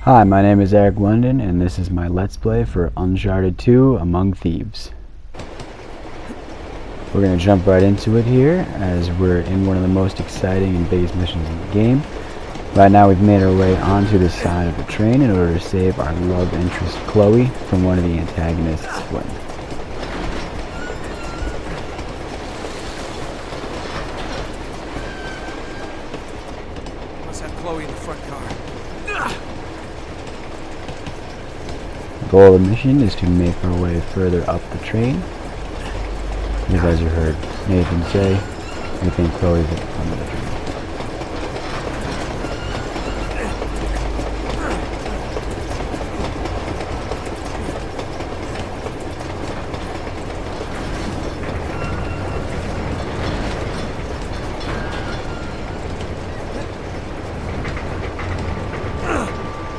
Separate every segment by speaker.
Speaker 1: Hi, my name is Eric London, and this is my Let's Play for Uncharted 2 Among Thieves. We're going to jump right into it here, as we're in one of the most exciting and biggest missions in the game. Right now we've made our way onto the side of the train in order to save our love interest Chloe from one of the antagonists, Flynn.
Speaker 2: Let's have Chloe in the front car.
Speaker 1: The goal of the mission is to make our way further up the train. You guys have heard Nathan say, we think Chloe's at the front of the train.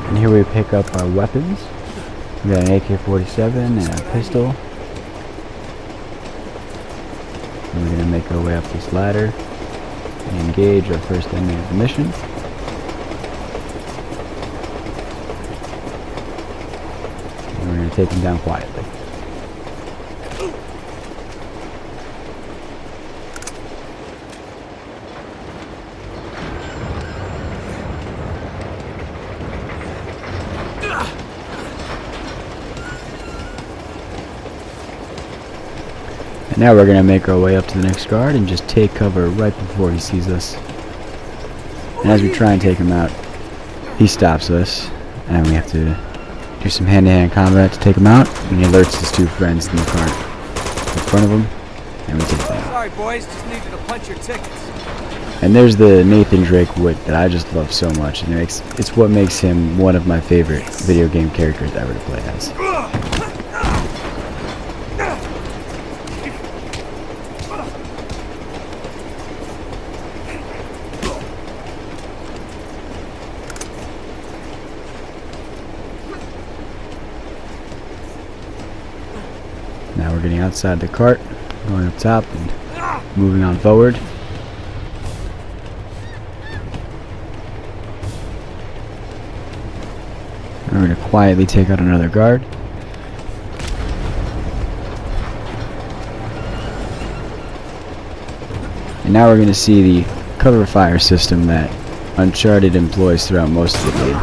Speaker 1: And here we pick up our weapons. We got an AK-47 and a pistol. And we're going to make our way up this ladder and engage our first enemy of the mission. And we're going to take him down quietly. Now we're going to make our way up to the next guard and just take cover right before he sees us. And as we try and take him out, he stops us, and we have to do some hand-to-hand combat to take him out. And he alerts his two friends in the car in front of him, and we take them out.
Speaker 2: Sorry, boys, just needed to punch your tickets.
Speaker 1: And there's the Nathan Drake wit that I just love so much, and it's what makes him one of my favorite video game characters ever to play as. Now we're getting outside the cart, going up top and moving on forward. And we're going to quietly take out another guard. And now we're going to see the cover fire system that Uncharted employs throughout most of the game.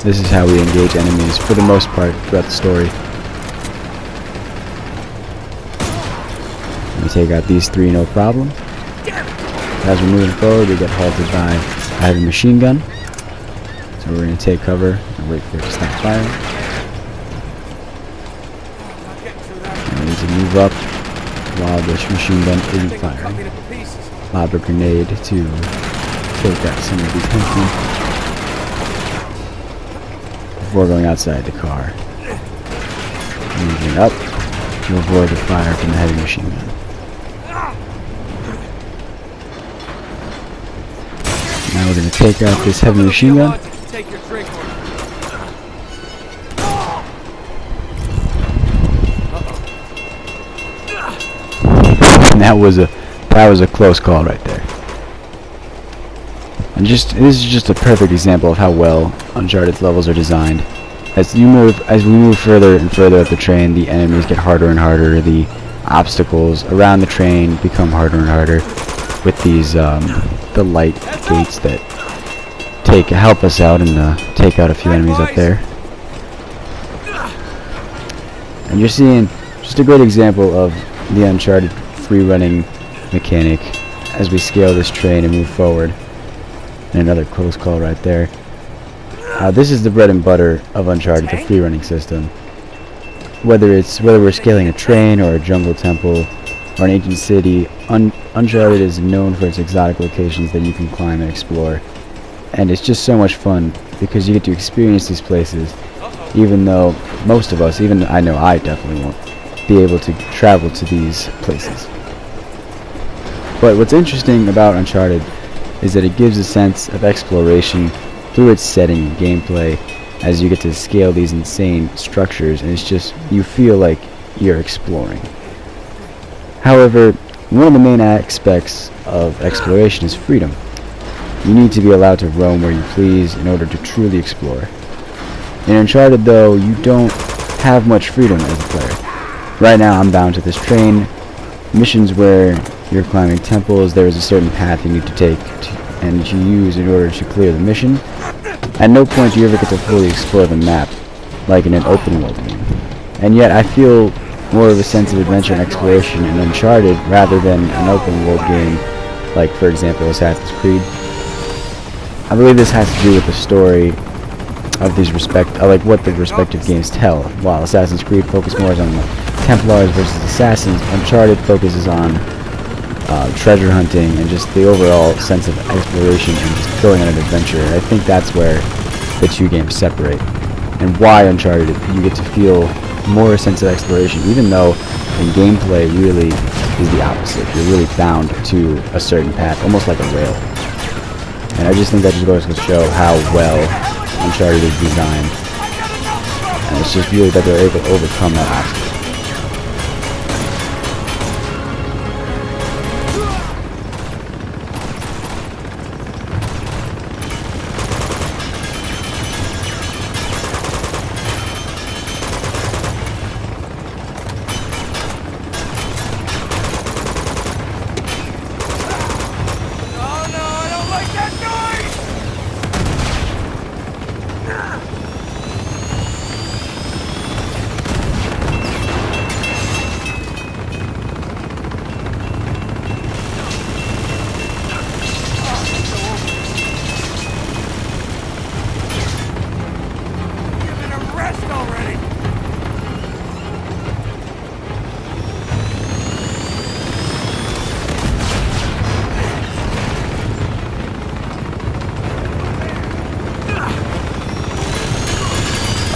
Speaker 1: This is how we engage enemies for the most part throughout the story. We take out these three no problem. As we're moving forward, we get halted by a heavy machine gun. So we're going to take cover and wait for it to stop firing. And we need to move up while this machine gun isn't firing. Lob a grenade to take out some of these henchmen before going outside the car. Moving up to avoid the fire from the heavy machine gun. Now we're going to take out this heavy machine gun. And that was a close call right there. And this is just a perfect example of how well Uncharted's levels are designed. As we move further and further up the train, the enemies get harder and harder. The obstacles around the train become harder and harder with these the light gates that help us out and take out a few enemies up there. And you're seeing just a great example of the Uncharted free running mechanic as we scale this train and move forward. And another close call right there. This is the bread and butter of Uncharted, the free running system. Whether we're scaling a train or a jungle temple or an ancient city, Uncharted is known for its exotic locations that you can climb and explore. And it's just so much fun because you get to experience these places, even though most of us, even I know I definitely won't be able to travel to these places. But what's interesting about Uncharted is that it gives a sense of exploration through its setting and gameplay as you get to scale these insane structures, and it's just, you feel like you're exploring. However, one of the main aspects of exploration is freedom. You need to be allowed to roam where you please in order to truly explore. In Uncharted, though, you don't have much freedom as a player. Right now, I'm bound to this train. Missions where you're climbing temples, there is a certain path you need to take and you use in order to clear the mission. At no point do you ever get to fully explore the map, like in an open world game. And yet, I feel more of a sense of adventure and exploration in Uncharted rather than an open world game, like, for example, Assassin's Creed. I believe this has to do with the story of these like what the respective games tell. While Assassin's Creed focuses more on Templars versus Assassins, Uncharted focuses on treasure hunting and just the overall sense of exploration and just going on an adventure. And I think that's where the two games separate, and why Uncharted you get to feel more a sense of exploration, even though in gameplay really is the opposite. You're really bound to a certain path, almost like a rail. And I just think that just goes to show how well Uncharted is designed, and it's just really that they're able to overcome that obstacle.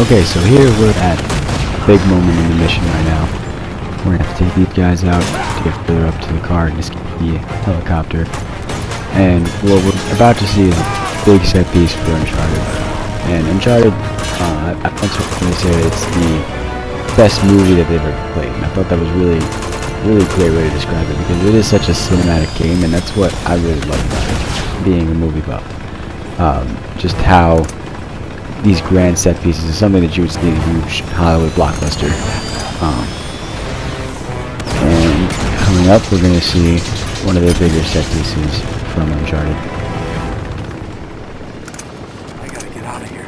Speaker 1: Okay, so here we're at a big moment in the mission right now. We're gonna have to take these guys out to get further up to the car and escape the helicopter. And what we're about to see is a big set piece for Uncharted. And Uncharted, I'm going to say that it's the best movie that they've ever played. And I thought that was really a great way to describe it, because it is such a cinematic game, and that's what I really love about it, being a movie buff. Just how these grand set pieces is something that you would see in a huge Hollywood blockbuster. And coming up, we're going to see one of the bigger set pieces from Uncharted.
Speaker 2: I gotta get out of here.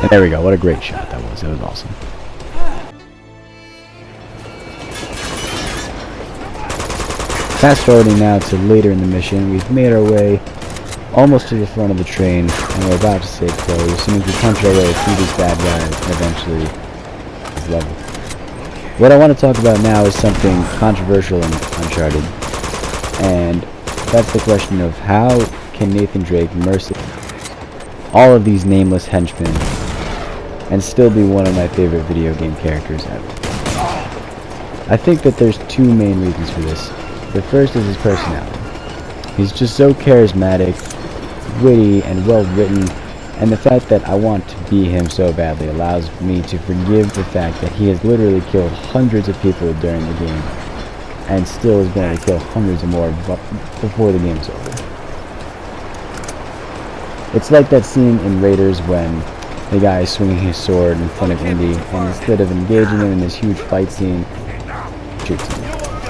Speaker 1: And there we go, what a great shot that was. That was awesome. Fast forwarding now to later in the mission, we've made our way almost to the front of the train, and we're about to stay close. As soon as we punch our way through these bad guys, and eventually this level. What I want to talk about now is something controversial in Uncharted, and that's the question of how can Nathan Drake mercy all of these nameless henchmen and still be one of my favorite video game characters ever. I think that there's two main reasons for this. The first is his personality. He's just so charismatic, witty, and well written, and the fact that I want to be him so badly allows me to forgive the fact that he has literally killed hundreds of people during the game and still is going to kill hundreds of more before the game's over. It's like that scene in Raiders when the guy is swinging his sword in front of Indy, and instead of engaging him in this huge fight scene, shoots him.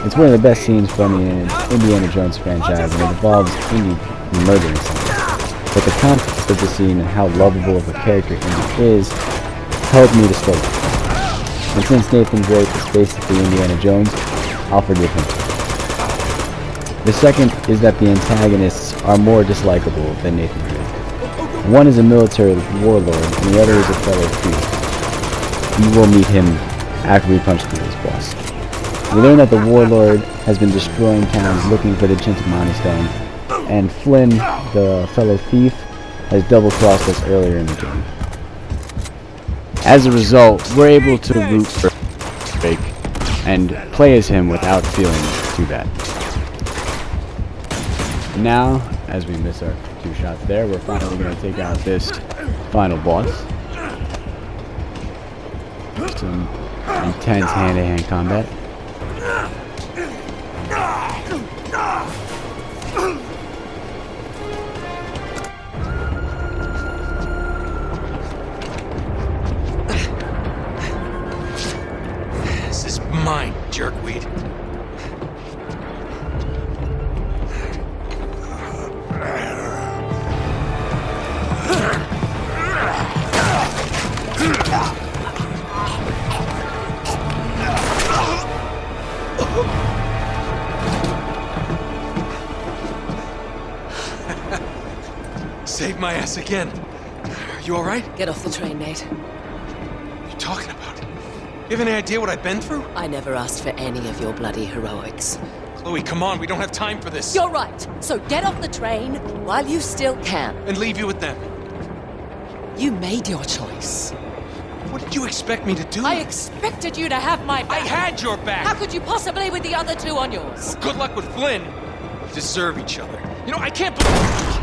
Speaker 1: It's one of the best scenes from the Indiana Jones franchise, and it involves Indy murdering someone. But the context of the scene and how lovable of a character Indy is helped me to stay. And since Nathan Drake is basically Indiana Jones, I'll forgive him. The second is that the antagonists are more dislikable than Nathan Drake. One is a military warlord, and the other is a fellow thief. You will meet him after we punch through his boss. We learn that the warlord has been destroying towns looking for the Chintamani stone, and Flynn, the fellow thief, has double-crossed us earlier in the game. As a result, we're able to root for Drake and play as him without feeling too bad. Now, as we miss our 2 shots there, we're finally going to take out this final boss. Some intense hand-to-hand combat.
Speaker 2: This is mine, jerkweed. Saved my ass again. You alright?
Speaker 3: Get off the train, Nate.
Speaker 2: What are you talking about? You have any idea what I've been through?
Speaker 3: I never asked for any of your bloody heroics.
Speaker 2: Chloe, come on, we don't have time for this.
Speaker 3: You're right. So get off the train while you still can.
Speaker 2: And leave you with them.
Speaker 3: You made your choice.
Speaker 2: What did you expect me to do?
Speaker 3: I expected you to have my
Speaker 2: I
Speaker 3: back.
Speaker 2: had your back!
Speaker 3: How could you possibly with the other 2 on yours?
Speaker 2: Good luck with Flynn. We deserve each other. You know, I can't believe...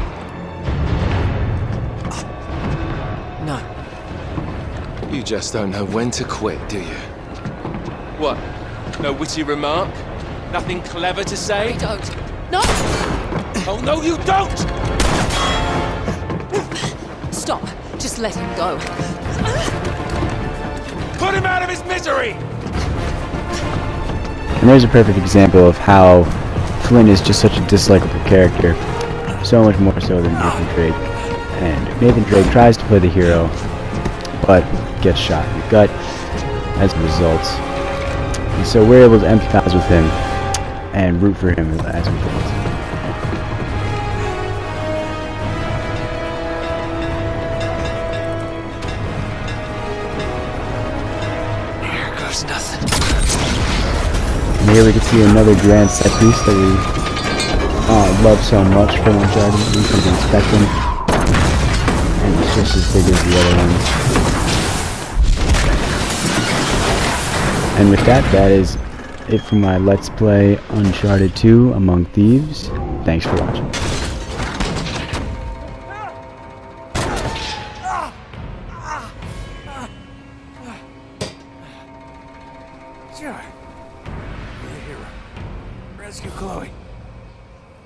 Speaker 3: No.
Speaker 4: You just don't know when to quit, do you? What? No witty remark? Nothing clever to say?
Speaker 3: We don't. No!
Speaker 4: Oh, no, you don't!
Speaker 3: Stop. Just let him go.
Speaker 4: Put him out of his misery!
Speaker 1: And there's a perfect example of how Flynn is just such a dislikable character. So much more so than Nathan Drake. And Nathan Drake tries to play the hero, but gets shot in the gut as a result. And so we're able to empathize with him and root for him as we do.
Speaker 2: Here goes nothing.
Speaker 1: And here we can see another grand set piece that we love so much from Uncharted. We can inspect him. And it's just as big as the other ones. And with that, that is it for my Let's Play Uncharted 2 Among Thieves. Thanks for watching.